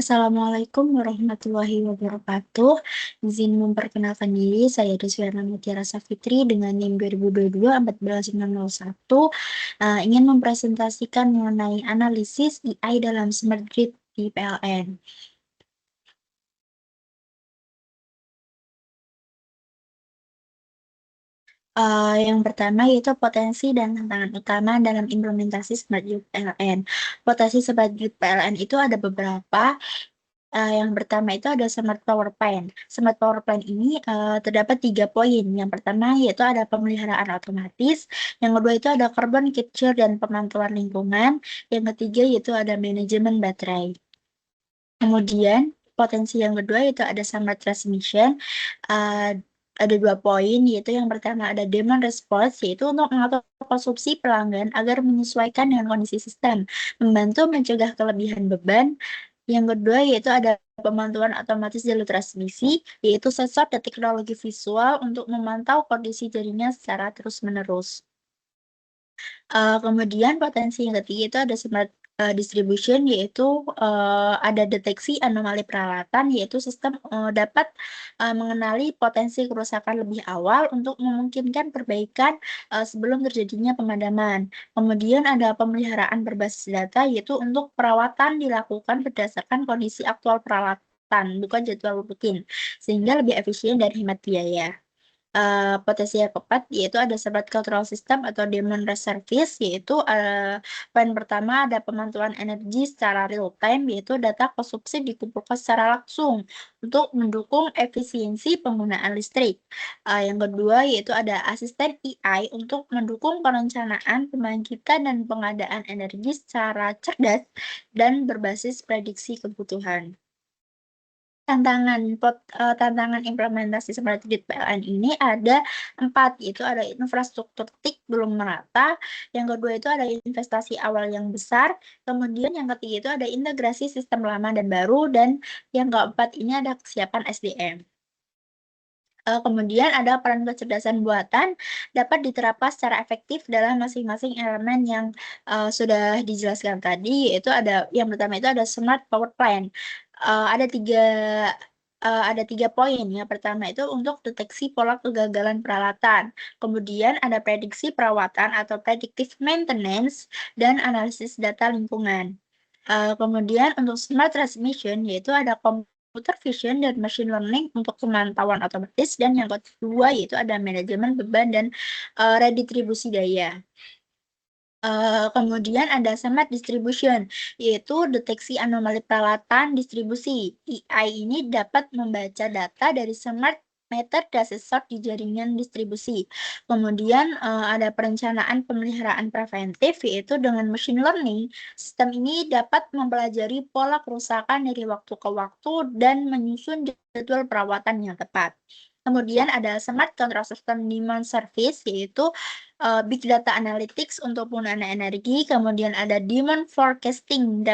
Assalamualaikum warahmatullahi wabarakatuh. Izin memperkenalkan diri, saya Deswiana Mutiara Safitri dengan NIM 2022-14601. Ingin mempresentasikan mengenai analisis AI dalam Smart Grid di PLN. Yang pertama yaitu potensi dan tantangan utama dalam implementasi Smart Grid PLN. Potensi Smart Grid PLN itu ada beberapa. Yang pertama itu ada Smart Power Plant. Smart Power Plant ini terdapat 3 poin. Yang pertama yaitu ada pemeliharaan otomatis. Yang kedua itu ada carbon capture dan pemantauan lingkungan. Yang ketiga yaitu ada manajemen baterai. Kemudian potensi yang kedua yaitu ada Smart Transmission. Uh, ada 2 poin, yaitu yang pertama ada demand response, yaitu untuk mengatur konsumsi pelanggan agar menyesuaikan dengan kondisi sistem, membantu mencegah kelebihan beban. Yang kedua yaitu ada pemantauan otomatis jalur transmisi, yaitu sensor dan teknologi visual untuk memantau kondisi jaringan secara terus-menerus. Kemudian potensi yang ketiga itu ada smart distribution, yaitu ada deteksi anomali peralatan, yaitu sistem dapat mengenali potensi kerusakan lebih awal untuk memungkinkan perbaikan sebelum terjadinya pemadaman. Kemudian ada pemeliharaan berbasis data, yaitu untuk perawatan dilakukan berdasarkan kondisi aktual peralatan, bukan jadwal rutin, sehingga lebih efisien dan hemat biaya. Potensi yang keempat yaitu ada smart control system atau demand service, yaitu poin pertama ada pemantauan energi secara real time, yaitu data konsumsi dikumpulkan secara langsung untuk mendukung efisiensi penggunaan listrik. Yang kedua yaitu ada asisten AI untuk mendukung perencanaan pembangkitan dan pengadaan energi secara cerdas dan berbasis prediksi kebutuhan. Tantangan implementasi Smart Grid PLN ini ada 4, yaitu ada infrastruktur TIC belum merata, yang kedua itu ada investasi awal yang besar, kemudian yang ketiga itu ada integrasi sistem lama dan baru, dan yang keempat ini ada kesiapan SDM. Kemudian ada peran kecerdasan buatan dapat diterapkan secara efektif dalam masing-masing elemen yang sudah dijelaskan tadi, yaitu ada yang pertama itu ada Smart Power Plant. Uh, ada tiga ada 3 poin. Yang pertama itu untuk deteksi pola kegagalan peralatan. Kemudian ada prediksi perawatan atau predictive maintenance dan analisis data lingkungan. Kemudian untuk smart transmission yaitu ada computer vision dan machine learning untuk pemantauan otomatis, dan yang kedua yaitu ada manajemen beban dan redistribusi daya. Kemudian ada smart distribution, yaitu deteksi anomali peralatan distribusi. AI ini dapat membaca data dari smart meter dan sensor di jaringan distribusi. Kemudian ada perencanaan pemeliharaan preventif, yaitu dengan machine learning. Sistem ini dapat mempelajari pola kerusakan dari waktu ke waktu dan menyusun jadwal perawatan yang tepat. Kemudian ada Smart Control System Demand Service, yaitu Big Data Analytics untuk penggunaan energi. Kemudian ada Demand Forecasting,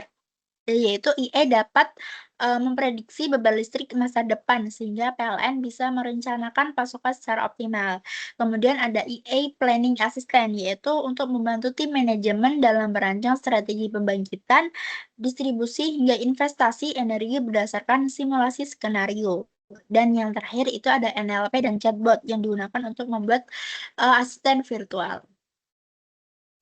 yaitu IE dapat memprediksi beban listrik masa depan sehingga PLN bisa merencanakan pasokan secara optimal. Kemudian ada EA Planning Assistant, yaitu untuk membantu tim manajemen dalam merancang strategi pembangkitan, distribusi hingga investasi energi berdasarkan simulasi skenario. Dan yang terakhir itu ada NLP dan chatbot yang digunakan untuk membuat asisten virtual.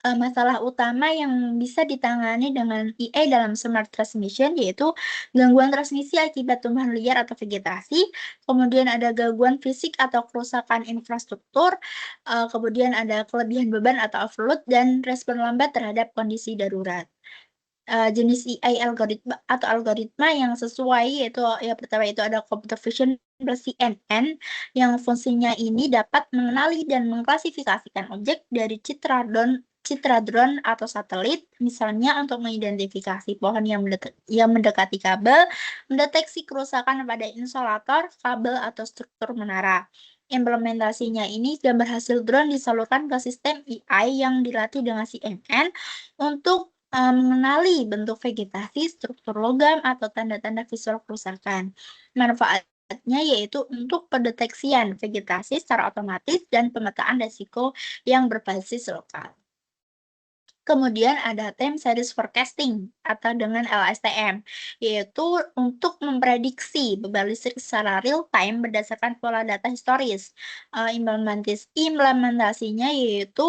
Masalah utama yang bisa ditangani dengan IE dalam smart transmission yaitu gangguan transmisi akibat tumbuhan liar atau vegetasi, kemudian ada gangguan fisik atau kerusakan infrastruktur, kemudian ada kelebihan beban atau overload, dan respon lambat terhadap kondisi darurat. Jenis AI algoritma yang sesuai yaitu yang pertama itu ada computer vision plus CNN, yang fungsinya ini dapat mengenali dan mengklasifikasikan objek dari citra drone atau satelit, misalnya untuk mengidentifikasi pohon yang mendekati kabel, mendeteksi kerusakan pada insolator, kabel, atau struktur menara. Implementasinya ini gambar hasil drone disalurkan ke sistem AI yang dilatih dengan CNN untuk mengenali bentuk vegetasi, struktur logam, atau tanda-tanda visual kerusakan. Manfaatnya yaitu untuk pendeteksian vegetasi secara otomatis dan pemetaan risiko yang berbasis lokal. Kemudian ada time series forecasting atau dengan LSTM, yaitu untuk memprediksi beban listrik secara real time berdasarkan pola data historis. Implementasinya yaitu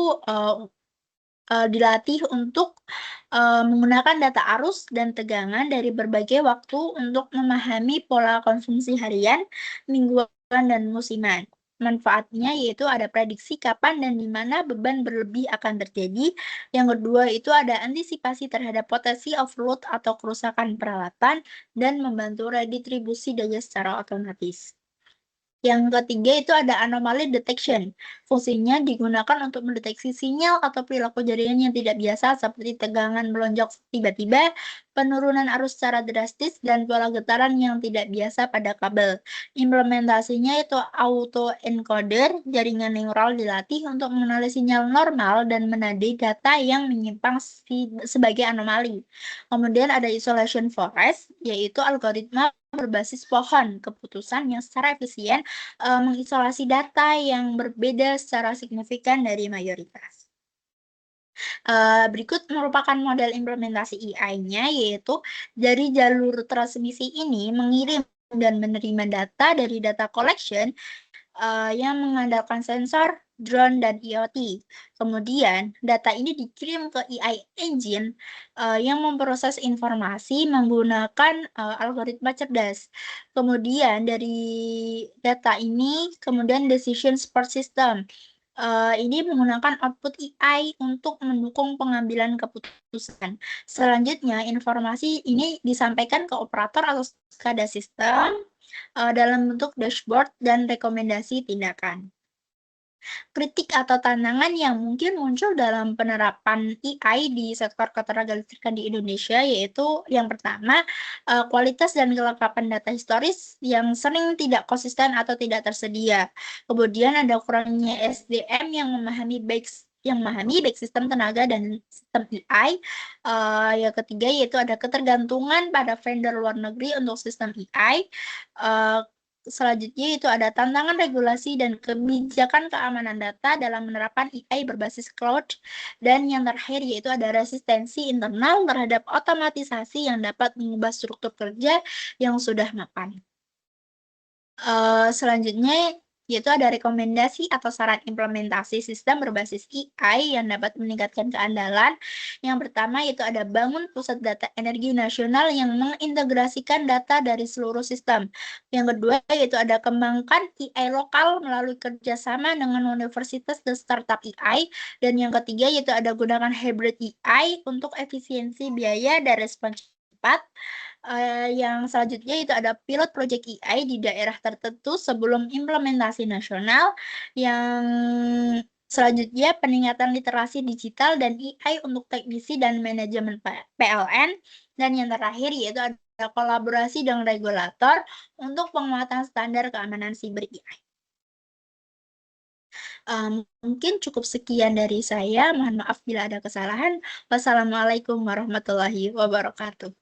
dilatih untuk menggunakan data arus dan tegangan dari berbagai waktu untuk memahami pola konsumsi harian, mingguan, dan musiman. Manfaatnya yaitu ada prediksi kapan dan di mana beban berlebih akan terjadi. Yang kedua itu ada antisipasi terhadap potensi overload atau kerusakan peralatan dan membantu redistribusi daya secara otomatis. Yang ketiga itu ada anomaly detection. Fungsinya digunakan untuk mendeteksi sinyal atau perilaku jaringan yang tidak biasa seperti tegangan melonjak tiba-tiba, penurunan arus secara drastis, dan pola getaran yang tidak biasa pada kabel. Implementasinya itu autoencoder, jaringan neural dilatih untuk mengenali sinyal normal dan menandai data yang menyimpang sebagai anomali. Kemudian ada isolation forest, yaitu algoritma berbasis pohon keputusan yang secara efisien mengisolasi data yang berbeda secara signifikan dari mayoritas. Berikut merupakan model implementasi AI-nya, yaitu dari jalur transmisi ini mengirim dan menerima data dari data collection yang mengandalkan sensor, drone, dan IoT. Kemudian, data ini dikirim ke AI engine yang memproses informasi menggunakan algoritma cerdas. Kemudian, dari data ini, kemudian decision support system. Ini menggunakan output AI untuk mendukung pengambilan keputusan. Selanjutnya, informasi ini disampaikan ke operator atau SCADA sistem dalam bentuk dashboard dan rekomendasi tindakan. Kritik atau tantangan yang mungkin muncul dalam penerapan AI di sektor keteragakalistikan di Indonesia yaitu yang pertama, kualitas dan kelengkapan data historis yang sering tidak konsisten atau tidak tersedia. Kemudian ada kurangnya SDM yang memahami baik sistem tenaga dan sistem AI. Yang ketiga yaitu ada ketergantungan pada vendor luar negeri untuk sistem AI. Selanjutnya itu ada tantangan regulasi dan kebijakan keamanan data dalam menerapkan AI berbasis cloud. Dan yang terakhir yaitu ada resistensi internal terhadap otomatisasi yang dapat mengubah struktur kerja yang sudah mapan. Selanjutnya yaitu ada rekomendasi atau saran implementasi sistem berbasis AI yang dapat meningkatkan keandalan. Yang pertama yaitu ada bangun pusat data energi nasional yang mengintegrasikan data dari seluruh sistem. Yang kedua yaitu ada kembangkan AI lokal melalui kerjasama dengan universitas dan startup AI. Dan yang ketiga yaitu ada gunakan hybrid AI untuk efisiensi biaya dan respons cepat. Yang selanjutnya itu ada pilot project AI di daerah tertentu sebelum implementasi nasional. Yang selanjutnya peningkatan literasi digital dan AI untuk teknisi dan manajemen PLN. Dan yang terakhir yaitu ada kolaborasi dengan regulator untuk penguatan standar keamanan siber AI. Mungkin cukup sekian dari saya. Mohon maaf bila ada kesalahan. Wassalamualaikum warahmatullahi wabarakatuh.